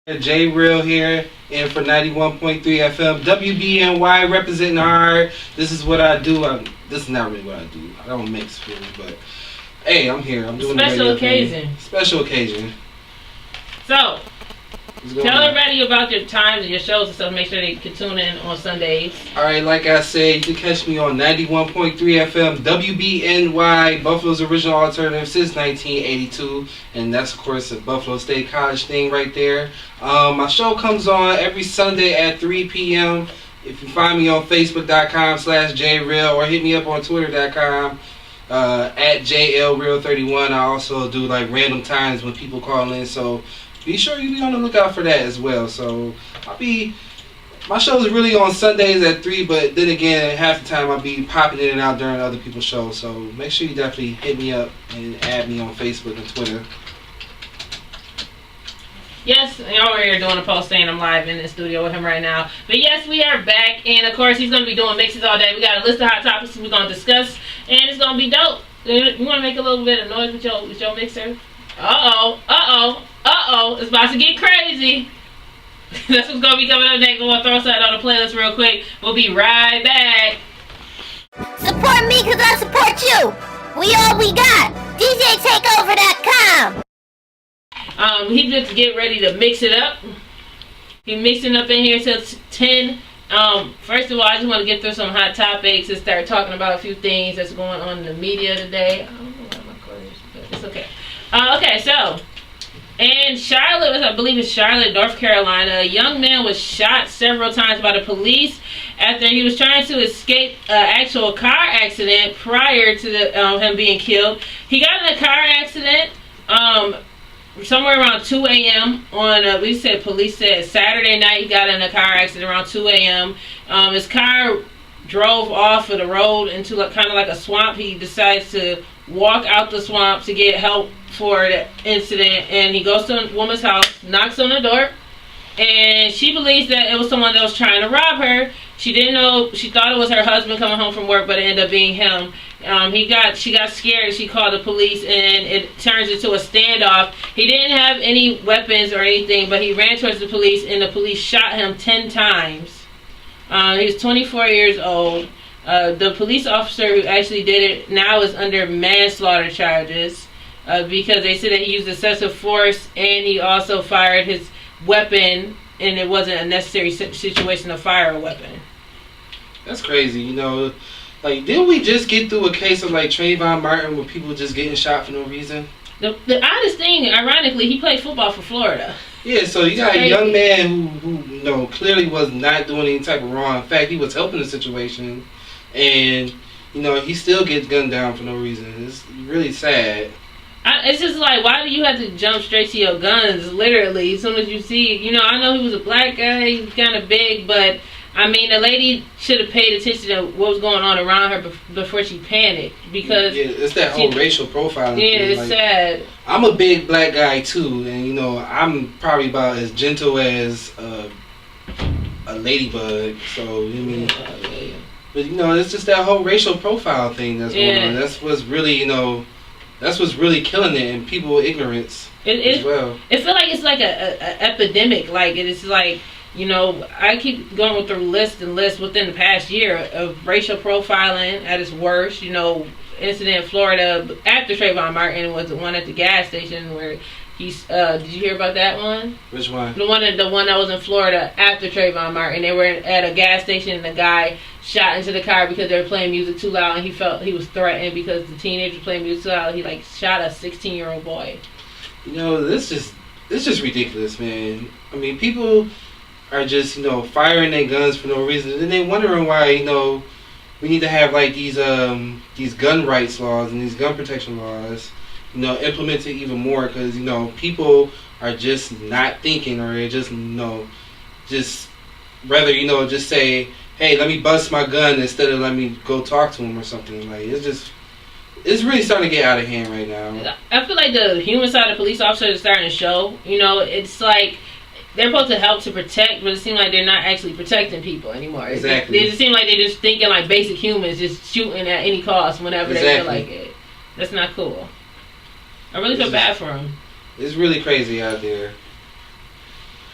J Real here, and for 91.3 FM, WBNY representing hard. This is what I do. This is not really what I do. I don't mix really, but hey, I'm here. I'm doing special occasion. Thing. Special occasion. So, tell everybody about your times and your shows and stuff. Make sure they can tune in on Sundays. Alright, like I said, you can catch me on 91.3 FM, WBNY, Buffalo's original alternative since 1982. And that's, of course, a Buffalo State College thing right there. My show comes on every Sunday at 3 p.m. If you find me on Facebook.com/JReal or hit me up on Twitter.com at JLReal31. I also do like random times when people call in, so be sure you be on the lookout for that as well. So my show is really on Sundays at 3, but then again, half the time I'll be popping in and out during other people's shows. So make sure you definitely hit me up and add me on Facebook and Twitter. Yes, y'all are here doing a post saying I'm live in the studio with him right now. But yes, we are back, and of course he's going to be doing mixes all day. We got a list of hot topics we're going to discuss, and it's going to be dope. You want to make a little bit of noise with your mixer? Uh-oh, it's about to get crazy. That's what's going to be coming up next. We're going to throw something on the playlist real quick. We'll be right back. Support me because I support you. We all we got. DJTakeover.com. He just get ready to mix it up. He's mixing up in here till 10. First of all, I just want to get through some hot topics and start talking about a few things that's going on in the media today. I don't know why my cord is, but it's okay. Okay, so in Charlotte, I believe it's Charlotte, North Carolina, a young man was shot several times by the police after he was trying to escape an actual car accident prior to him being killed. He got in a car accident somewhere around 2 a.m. on, police said Saturday night. He got in a car accident around 2 a.m. His car drove off of the road into kind of like a swamp. He decides to walk out the swamp to get help for the incident, and he goes to a woman's house, knocks on the door, and she believes that it was someone that was trying to rob her. She didn't know. She thought it was her husband coming home from work, but it ended up being him. She got scared. She called the police, and it turns into a standoff. He didn't have any weapons or anything, but he ran towards the police, and the police shot him 10 times. He's 24 years old. The police officer who actually did it now is under manslaughter charges because they said that he used excessive force, and he also fired his weapon, and it wasn't a necessary situation to fire a weapon. That's crazy, Like, didn't we just get through a case of like Trayvon Martin with people just getting shot for no reason? The oddest thing, ironically, he played football for Florida. Yeah, so you got a young man who clearly was not doing any type of wrong. In fact, he was helping the situation, and he still gets gunned down for no reason. It's really sad. It's just like, why do you have to jump straight to your guns? Literally, as soon as you see, I know he was a black guy, he was kind of big, but I mean, the lady should have paid attention to what was going on around her before she panicked, because it's that whole racial profiling. Yeah, thing. It's sad. I'm a big black guy too, and I'm probably about as gentle as a ladybug. So but it's just that whole racial profile thing that's going on. That's what's really that's what's really killing it, and people ignorance as well. It feels like it's like a epidemic. Like it's like. I keep going with the list within the past year of racial profiling at its worst. Incident in Florida after Trayvon Martin was the one at the gas station where he's. Did you hear about that one? Which one? The one that was in Florida after Trayvon Martin. They were at a gas station, and the guy shot into the car because they were playing music too loud, and he felt he was threatened because the teenager playing music too loud. He shot a 16-year-old boy. This is ridiculous, man. I mean, people are just firing their guns for no reason, and they wondering why we need to have like these gun rights laws and these gun protection laws implemented even more, because people are just not thinking, or they just just rather just say, hey, let me bust my gun instead of let me go talk to him or something. Like, it's really starting to get out of hand right now. I feel like the human side of police officers is starting to show. It's like they're supposed to help to protect, but it seems like they're not actually protecting people anymore. Exactly. It seems like they're just thinking like basic humans, just shooting at any cost whenever they feel like it. That's not cool. I really feel bad for them. It's really crazy out there.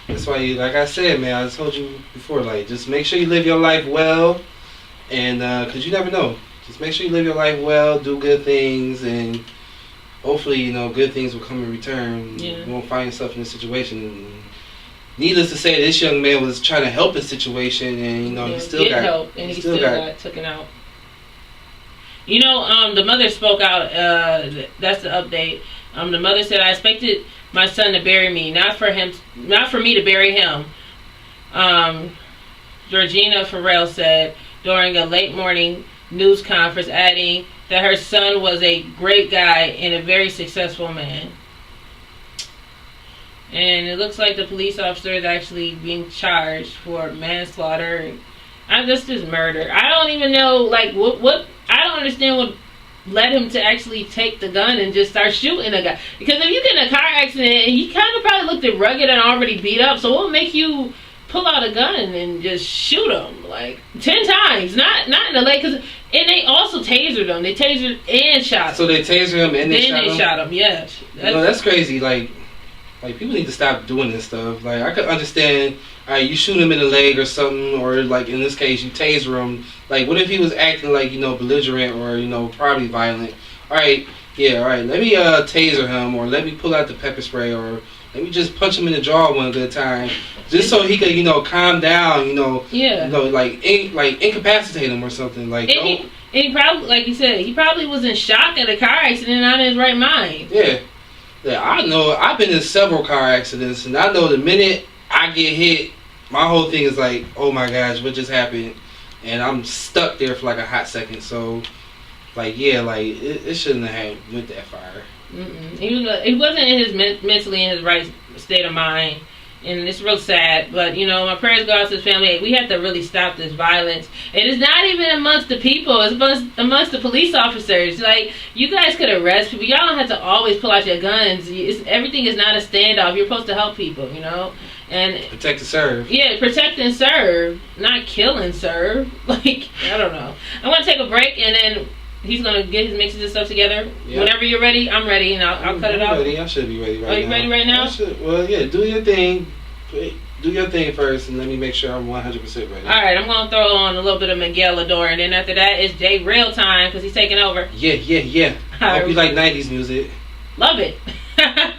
That's why, like I said, man, I told you before, like, just make sure you live your life well, and cause you never know. Just make sure you live your life well, do good things, and hopefully, you know, good things will come in return. Yeah. You won't find yourself in a situation. Needless to say, this young man was trying to help his situation, and you know, he still got help, and he still got taken out. You know, the mother spoke out. That's the update. The mother said, "I expected my son to bury me, not for me to bury him." Georgina Farrell said during a late morning news conference, adding that her son was a great guy and a very successful man. And it looks like the police officer is actually being charged for manslaughter. This is murder. I don't even know, like, what I don't understand what led him to actually take the gun and just start shooting a guy. Because if you get in a car accident, he kind of probably looked rugged and already beat up. So what would make you pull out a gun and just shoot him like 10 times? Not in the leg, and they also tasered him. They tasered and shot him. So they tasered him and then they shot him. Yes. That's crazy. Like people need to stop doing this stuff. Like, I could understand, alright, you shoot him in the leg or something, or like in this case, you taser him. Like, what if he was acting like, you know, belligerent or, you know, probably violent? Alright, let me taser him, or let me pull out the pepper spray, or let me just punch him in the jaw one good time, just so he could, you know, calm down, you know, like incapacitate him or something. Like, and he probably, like you said, he probably was in shock at a car accident, not in his right mind. Yeah, I know. I've been in several car accidents, and I know the minute I get hit, my whole thing is like, oh my gosh, what just happened? And I'm stuck there for like a hot second. So, like, it shouldn't have went that far. He wasn't in his mentally in his right state of mind, and it's real sad. But you know, my prayers go out to his family. We have to really stop this violence. And it's not even amongst the people; it's amongst the police officers. Like, you guys could arrest people. Y'all don't have to always pull out your guns. Everything is not a standoff. You're supposed to help people, you know, and protect and serve. Yeah, protect and serve, not kill and serve. Like, I don't know. I want to take a break, and then he's gonna get his mixes and stuff together. Yep. Whenever you're ready, I'm ready, and I'll cut it off. Ready. I should be ready right now. Are you ready right now? Well, yeah. Do your thing. Do your thing first, and let me make sure I'm 100% ready. All right, I'm gonna throw on a little bit of Miguel Adore, and then after that, it's Jay Real time because he's taking over. Yeah. I hope you like 90s music. Love it.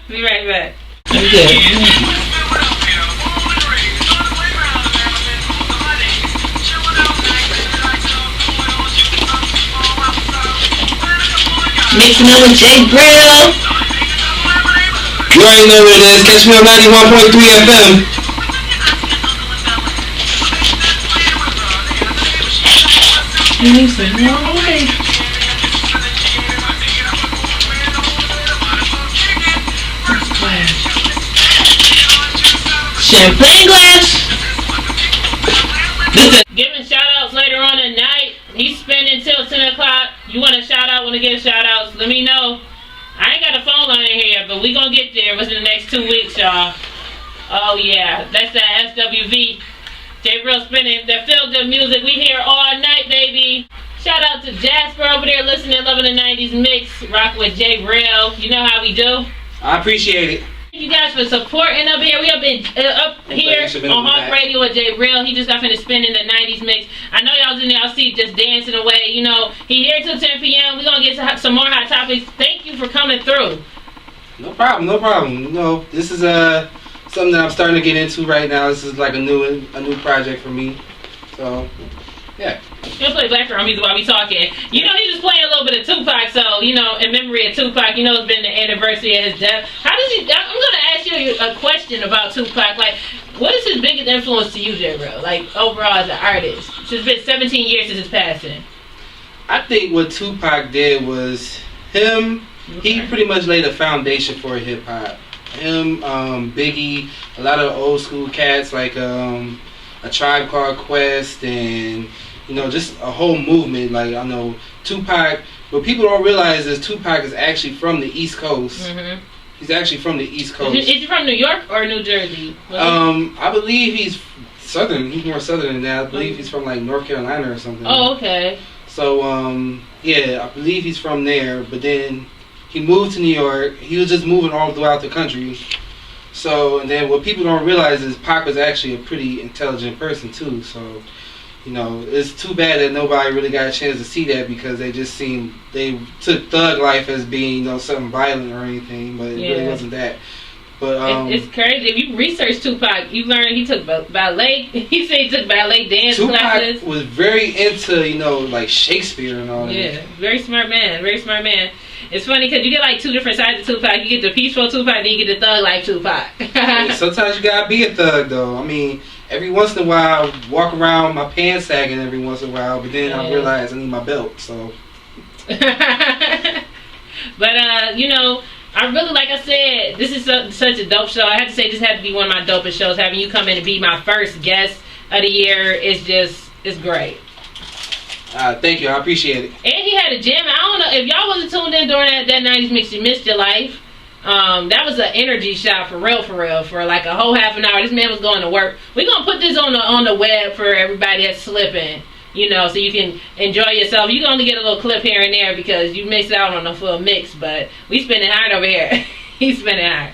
Be right back. Mixing up with Jay Brill. You already know what it is. Catch me on 91.3 FM. Champagne glass. Giving shout outs later on at night. He's spending till 10 o'clock. You want a shout out, want to give shout outs? Let me know. I ain't got a phone line in here, but we gonna get there within the next 2 weeks, y'all. Oh yeah, that's that SWV. Jay Real spinning that feel good music. We here all night, baby. Shout out to Jasper over there listening, loving the 90s mix. Rock with Jay Real. You know how we do. I appreciate it. Thank you guys for supporting up here. We up here on Hawk Radio with Jay Real. He just got finished spinning the 90s mix. I know y'all in there, I'll see just dancing away. You know, he here till 10 p.m. We're going to get some more hot topics. Thank you for coming through. No problem. You know, this is something that I'm starting to get into right now. This is like a new project for me. So, yeah. He'll play background music while we talking. You know, he was playing a little bit of Tupac, so, you know, in memory of Tupac, you know, it's been the anniversary of his death. I'm going to ask you a question about Tupac. Like, what is his biggest influence to you, Jay Real? Like, overall as an artist? It's been 17 years since his passing. I think what Tupac did was him, he pretty much laid a foundation for hip-hop. Him, Biggie, a lot of old school cats like A Tribe Called Quest, and you know, just a whole movement. Like, I know Tupac, what people don't realize is Tupac is actually from the East Coast. Mm-hmm. He's actually from the East Coast. Is he from New York or New Jersey? I believe he's Southern. He's more Southern than that. I believe he's from like North Carolina or something. Oh, okay. So, yeah, I believe he's from there. But then he moved to New York. He was just moving all throughout the country. So, and then what people don't realize is Pac was actually a pretty intelligent person too. So, you know, it's too bad that nobody really got a chance to see that because they took thug life as being, you know, something violent or anything, but it really wasn't that. But it's crazy. If you research Tupac, you learn he took ballet. He said he took ballet dance classes. Tupac was very into, you know, like Shakespeare and all that. Yeah, very smart man. Very smart man. It's funny because you get like two different sides of Tupac. You get the peaceful Tupac, then you get the thug life Tupac. Sometimes you gotta be a thug though. I mean, every once in a while, I walk around my pants sagging every once in a while, but then I realize I need my belt. So. But you know, I really, like I said, this is such a dope show. I have to say, this had to be one of my dopest shows. Having you come in and be my first guest of the year is it's great. Thank you, I appreciate it. And he had a jam. I don't know if y'all wasn't tuned in during that 90s mix, you missed your life. That was an energy shot for real, for like a whole half an hour. This man was going to work. We're gonna put this on the web for everybody that's slipping, you know, so you can enjoy yourself. You can only get a little clip here and there because you missed out on the full mix, but we spinning hard over here. He's spinning hard.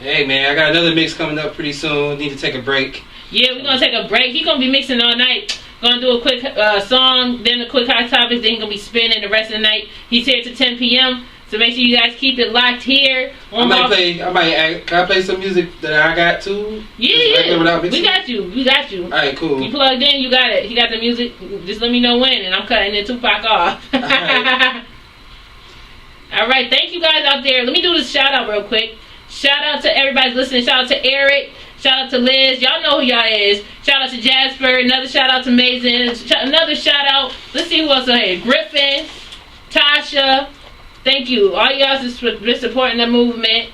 Hey man, I got another mix coming up pretty soon. Need to take a break. Yeah, we're gonna take a break. He's gonna be mixing all night. Gonna do a quick song, then a quick hot topics, then he's gonna be spinning the rest of the night. He's here to 10 p.m. So make sure you guys keep it locked here. Can I play some music that I got too? Yeah. We got you. Alright, cool. You plugged in, you got it. He got the music. Just let me know when, and I'm cutting the Tupac off. Alright, thank you guys out there. Let me do this shout out real quick. Shout out to everybody listening. Shout out to Eric. Shout out to Liz. Y'all know who y'all is. Shout out to Jasper. Another shout out to Mason. Another shout out. Let's see who else on here. Griffin. Tasha. Thank you. All y'all has been supporting the movement.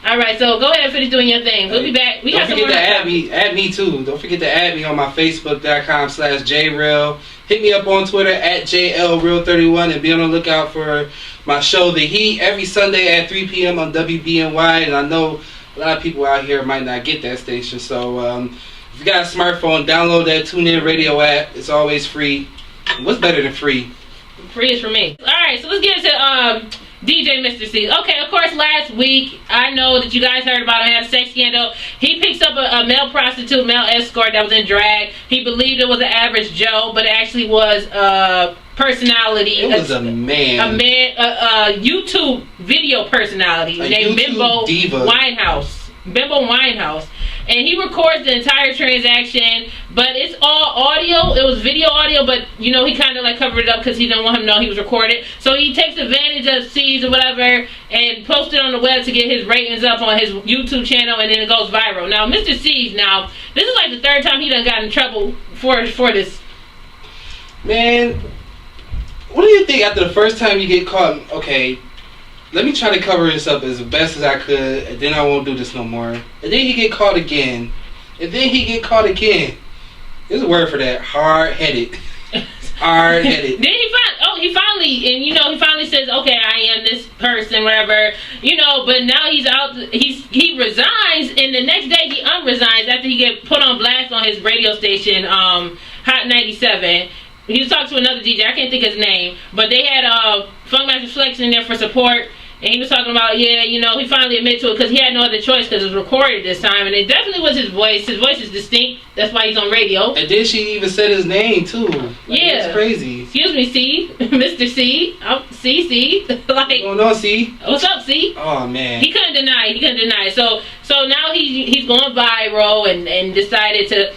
Alright, so go ahead and finish doing your thing. We'll be back. Don't forget to add me too. Don't forget to add me on my Facebook.com/JReal. Hit me up on Twitter @JLReal31 and be on the lookout for my show The Heat every Sunday at 3 p.m. on WBNY. And I know a lot of people out here might not get that station. So if you got a smartphone, download that TuneIn Radio app. It's always free. What's better than free? Free is for me. Alright, so let's get into DJ Mr. C. Okay, of course, last week, I know that you guys heard about him, had a sex scandal. He picks up a male prostitute, male escort that was in drag. He believed it was an average Joe, but it actually was a personality. It was a man. A YouTube video personality named Bimbo Winehouse. Bimbo Winehouse. And he records the entire transaction, but it's all audio. It was video audio, but you know, he kind of like covered it up because he didn't want him to know he was recorded. So he takes advantage of C's or whatever and posts it on the web to get his ratings up on his YouTube channel, and then it goes viral. Now, Mr. C's, this is like the third time he done got in trouble for this. Man, what do you think after the first time you get caught? Okay, let me try to cover this up as best as I could, and then I won't do this no more. And then he get caught again. And then he get caught again. There's a word for that. Hard-headed. Hard-headed. Then he finally says, okay, I am this person, whatever. You know, but now he's out, he resigns, and the next day he unresigns after he get put on blast on his radio station, Hot 97. He was talking to another DJ, I can't think of his name, but they had Funkmaster Flex in there for support, and he was talking about, he finally admitted to it because he had no other choice because it was recorded this time, and it definitely was his voice. His voice is distinct, that's why he's on radio. And then she even said his name too. It's crazy. Excuse me, C. Mr. C. C. Like, what's going on, C? What's up, C? Oh man. He couldn't deny it. So now he's going viral and decided to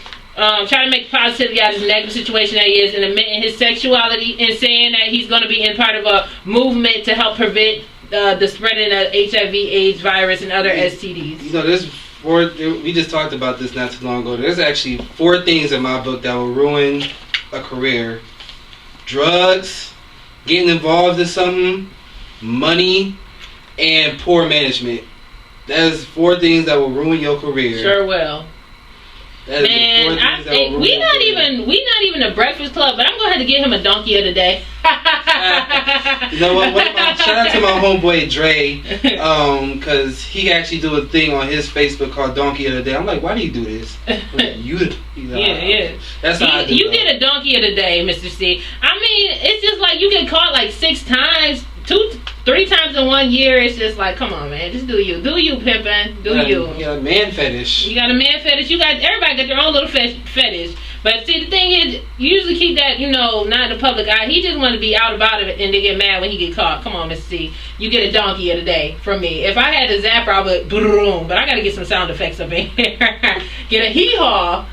try to make positivity out of this negative situation that he is, and admitting his sexuality and saying that he's going to be in part of a movement to help prevent the spreading of HIV/AIDS virus and other STDs. You know, we just talked about this not too long ago. There's actually 4 things in my book that will ruin a career: drugs, getting involved in something, money, and poor management. That is 4 things that will ruin your career. Sure will. Man, we not even a breakfast club, but I'm going to have to get him a donkey of the day. You know what? Shout out to my homeboy Dre, because he actually do a thing on his Facebook called Donkey of the Day. I'm like, why do you do this? Yeah. That's how I do. You get a donkey of the day, Mr. C. I mean, it's just like you get caught like 6 times. 3 times in 1 year, it's just like, come on, man, just do you, pimpin', do you. You got a man fetish. You got a man fetish. Everybody got their own little fetish. But see, the thing is, you usually keep that, not in the public eye. He just want to be out about it and they get mad when he get caught. Come on, Mr. C. You get a donkey of the day from me. If I had a zapper, I would boom. But I got to get some sound effects up in here. Get a hee-haw.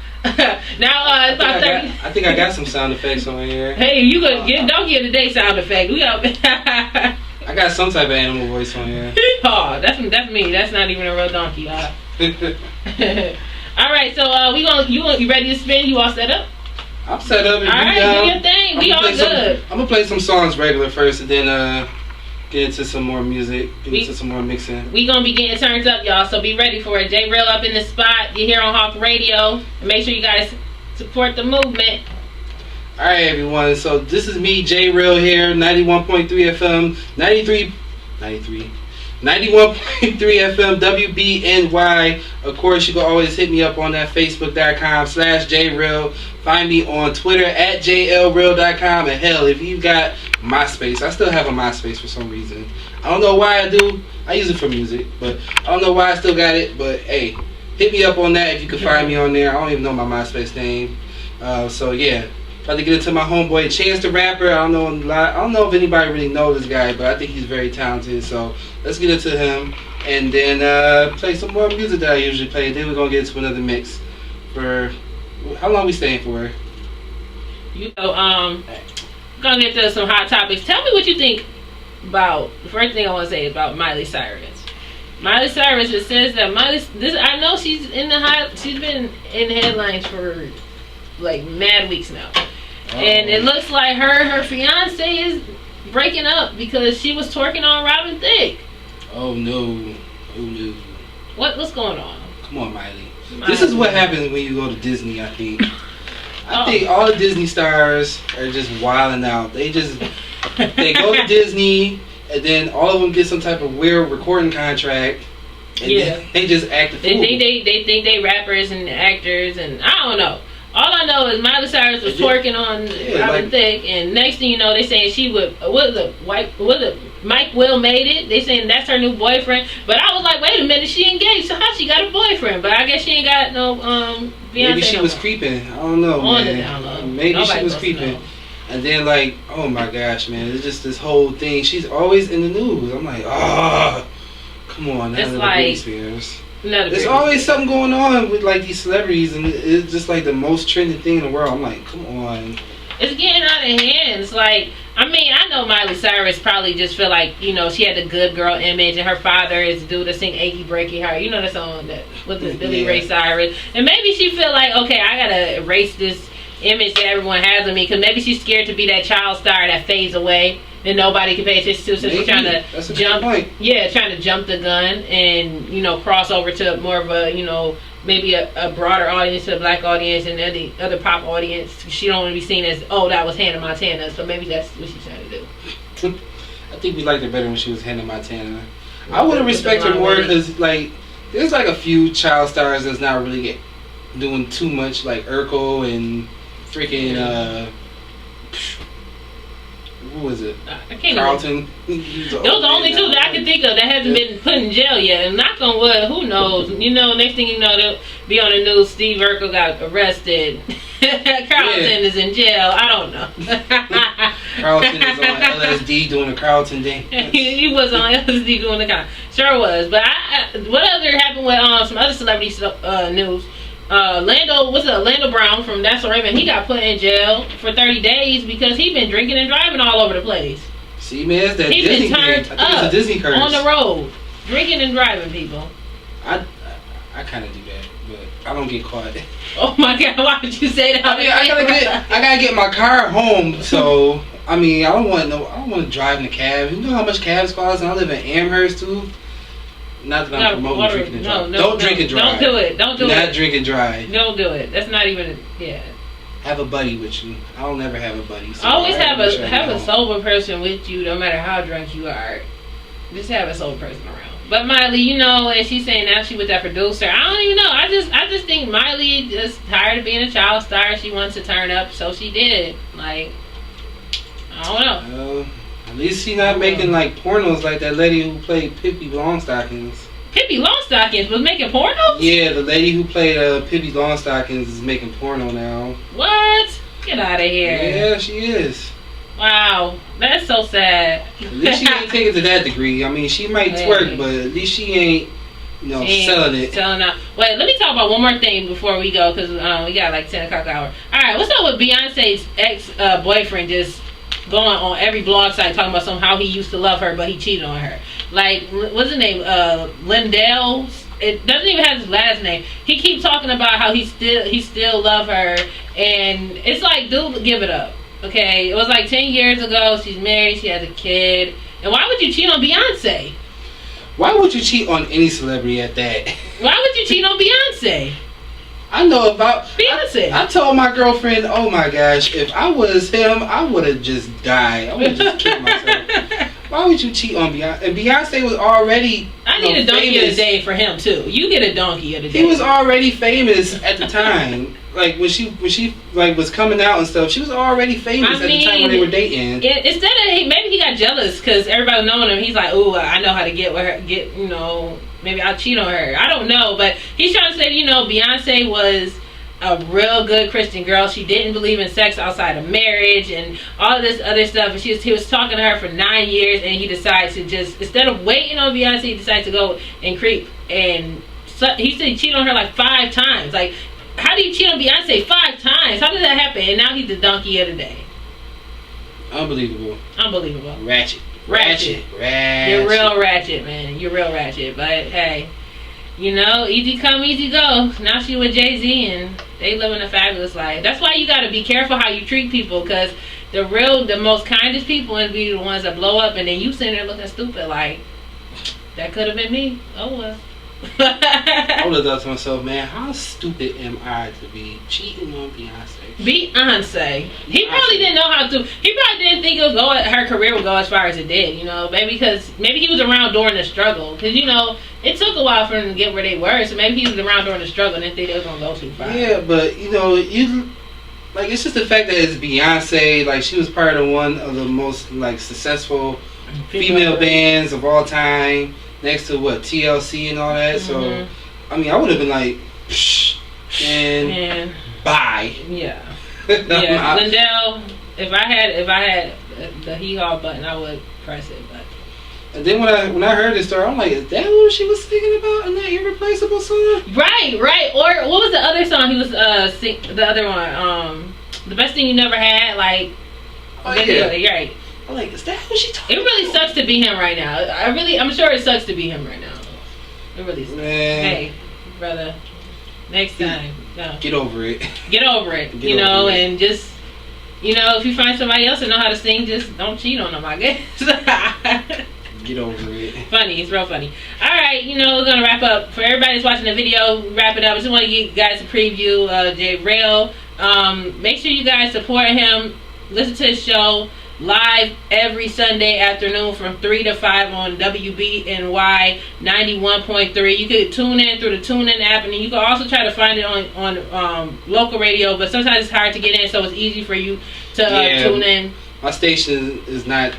Now, it's about 30. I think I got some sound effects on here. Hey, you could get donkey of the day sound effect. We got. I got some type of animal voice on here. Hee-haw. That's me. That's not even a real donkey. All right, so you ready to spin? You all set up? I'm set up. All right, do your thing. We all good. I'm gonna play some songs regular first, and then get into some more music, into some more mixing. We gonna be getting turned up, y'all. So be ready for it. J Real up in the spot. You're here on Hawk Radio, and make sure you guys support the movement. All right, everyone. So this is me, J Real here, 91.3 FM, 91.3 FM, WBNY. Of course, you can always hit me up on that Facebook.com/JReal. Find me on Twitter at JLReal.com. And hell, if you got MySpace, I still have a MySpace for some reason. I don't know why I do. I use it for music, but I don't know why I still got it. But hey, hit me up on that if you can find me on there. I don't even know my MySpace name. So yeah. About to get into my homeboy Chance the Rapper. I don't know if anybody really knows this guy, but I think he's very talented. So let's get into him and then play some more music that I usually play. Then we're gonna get into another mix. For how long we staying for? Gonna get to some hot topics. Tell me what you think about the first thing I want to say about Miley Cyrus. Miley Cyrus, it says that I know she's been in the headlines for like mad weeks now. And it looks like her fiance is breaking up because she was twerking on Robin Thicke. Oh no. What's going on? Come on, Miley. This is what happens when you go to Disney, I think. I think all the Disney stars are just wilding out. They go to Disney and then all of them get some type of weird recording contract. And then they just act a fool. They think they rappers and actors and I don't know. All I know is Miley Cyrus was twerking on Robin Thicke, and next thing you know, they saying she would. Mike Will made it. They saying that's her new boyfriend. But I was like, wait a minute, she engaged. So how she got a boyfriend? But I guess she ain't got no Beyonce. Maybe she was creeping. I don't know, man. Maybe Nobody she was creeping. And then oh my gosh, man, it's just this whole thing. She's always in the news. I'm like, come on, it's like Britney Spears. There's always something going on with these celebrities, and it's just the most trending thing in the world. I'm like, come on. It's getting out of hand. It's I know Miley Cyrus probably just feel like, she had the good girl image, and her father is the dude that sing Achy Breaky Heart. You know the song that with the Billy Ray Cyrus. And maybe she feel like, okay, I gotta erase this image that everyone has of me, because maybe she's scared to be that child star that fades away and nobody can pay attention to, so she's trying to trying to jump the gun and cross over to more of a maybe a broader audience, a black audience and other pop audience. She don't want to be seen as, that was Hannah Montana, so maybe that's what she's trying to do. I think we liked her better when she was Hannah Montana. I would have respected her more because there's a few child stars that's not really doing too much, like Urkel and freaking who was it? I can't Carlton. Those are the only two that I can think of that hasn't been put in jail yet. And knock on wood, who knows? Next thing you know, they'll be on the news. Steve Urkel got arrested. Carlton is in jail. I don't know. Carlton is on LSD doing a Carlton dance. He was on LSD doing the Carlton. Sure was. But what other happened with some other celebrity news? Lando Brown from That's So Raven, he got put in jail for 30 days because he been drinking and driving all over the place. See, man, it's that he Disney been turned thing. I think it's a Disney curse. On the road, drinking and driving, people. I kind of do that, but I don't get caught. Oh my God, why would you say that? I gotta get my car home, so I don't want to drive in a cab. You know how much cabs cost, and I live in Amherst too. Not that I'm promoting drinking and drive. Don't drink and drive. Don't do it. Don't do it. Not drink and drive. Don't do it. That's not even. Have a buddy with you. I don't never have a buddy. So always have a sober person with you, no matter how drunk you are. Just have a sober person around. But Miley, and she's saying now she with that producer. I don't even know. I just think Miley just tired of being a child star. She wants to turn up, so she did. I don't know. I At least she not making like pornos like that lady who played Pippi Longstockings. Pippi Longstockings was making pornos? Yeah, the lady who played Pippi Longstockings is making porno now. What? Get out of here. Yeah, she is. Wow, that's so sad. At least she ain't taking it to that degree. I mean, she might twerk, but at least she ain't, selling it. Selling out. Wait, let me talk about one more thing before we go, because we got like 10 o'clock hour. Alright, what's up with Beyonce's ex-boyfriend just going on every blog site talking about how he used to love her, but he cheated on her? Like, what's his name? Lindell? It doesn't even have his last name. He keeps talking about how he still love her, and it's like, dude, give it up. Okay, it was like 10 years ago. She's married. She has a kid. And why would you cheat on Beyonce? Why would you cheat on any celebrity at that? Why would you cheat on Beyonce? I know about Beyonce. I told my girlfriend, oh my gosh, if I was him, I would have just died. I would have just killed myself. Why would you cheat on Beyonce? And Beyonce was already I need a donkey of the day for him too. You get a donkey of the day. He was already famous at the time. Like when she like was coming out and stuff, she was already famous at the time when they were dating. Instead of maybe he got jealous because everybody was knowing him. He's like, ooh, I know how to get with her. Maybe I'll cheat on her. I don't know, but he's trying to say, Beyonce was a real good Christian girl. She didn't believe in sex outside of marriage and all of this other stuff. And he was talking to her for 9 years, and he decided to just, instead of waiting on Beyonce, he decided to go and creep. And he said he cheated on her like 5 times. Like, how do you cheat on Beyonce 5 times? How did that happen? And now he's the donkey of the day. Unbelievable. Ratchet. You're real ratchet, man. You're real ratchet. But hey, easy come, easy go. Now she with Jay-Z and they living a fabulous life. That's why you gotta be careful how you treat people, because the most kindest people and be the ones that blow up, and then you sitting there looking stupid like, that could have been me. Oh well. I would have thought to myself, man, how stupid am I to be cheating on Beyonce? Beyonce. He probably didn't know how to. He probably didn't think her career would go as far as it did. Maybe he was around during the struggle. Because it took a while for them to get where they were. So maybe he was around during the struggle and didn't think they was gonna go too far. Yeah, but it's just the fact that it's Beyonce. Like, she was part of one of the most successful female bands of all time. Next to TLC and all that. So, I mean, I would have been like, psh, and bye. Yeah. Yeah. Lindell, if I had the hee-haw button, I would press it. But. And then when I heard this story, I'm like, is that what she was singing about in that Irreplaceable song? Right. Or what was the other song he was the other one? The Best Thing You Never Had. Like, oh yeah, you're right. I'm like, is that what she talking about? It really sucks to be him right now. I'm sure it sucks to be him right now. It really sucks. Man. Hey, brother, next time, no. Get over it. Get over it. And just, if you find somebody else that know how to sing, just don't cheat on them, I guess. Get over it. Funny. It's real funny. All right, we're going to wrap up. For everybody that's watching the video, wrap it up. I just want to give you guys a preview of J. Rail. Make sure you guys support him. Listen to his show live every Sunday afternoon from 3 to 5 on WBNY 91.3. You could tune in through the TuneIn app, and you can also try to find it on local radio, but sometimes it's hard to get in, so it's easy for you to tune in. My station is not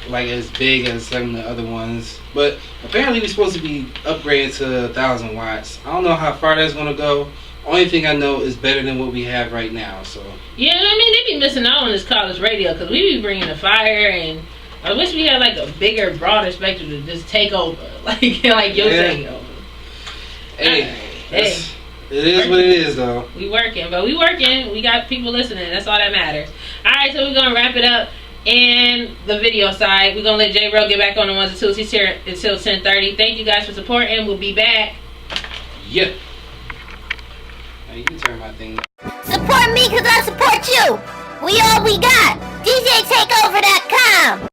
as big as some of the other ones, but apparently we're supposed to be upgraded to 1,000 watts. I don't know how far that's going to go. Only thing I know is better than what we have right now. So yeah, I mean, they be missing out on this college radio, because we be bringing the fire, and I wish we had a bigger, broader spectrum to just take over, like you're taking over. Hey, it is what it is, though. We working. We got people listening. That's all that matters. All right, so we're gonna wrap it up. And the video side, we're gonna let J. Real get back on the ones and twos. He's here until 10:30. Thank you guys for supporting. We'll be back. Yeah. You can turn my thing. Support me because I support you. We all we got. DJTakeover.com.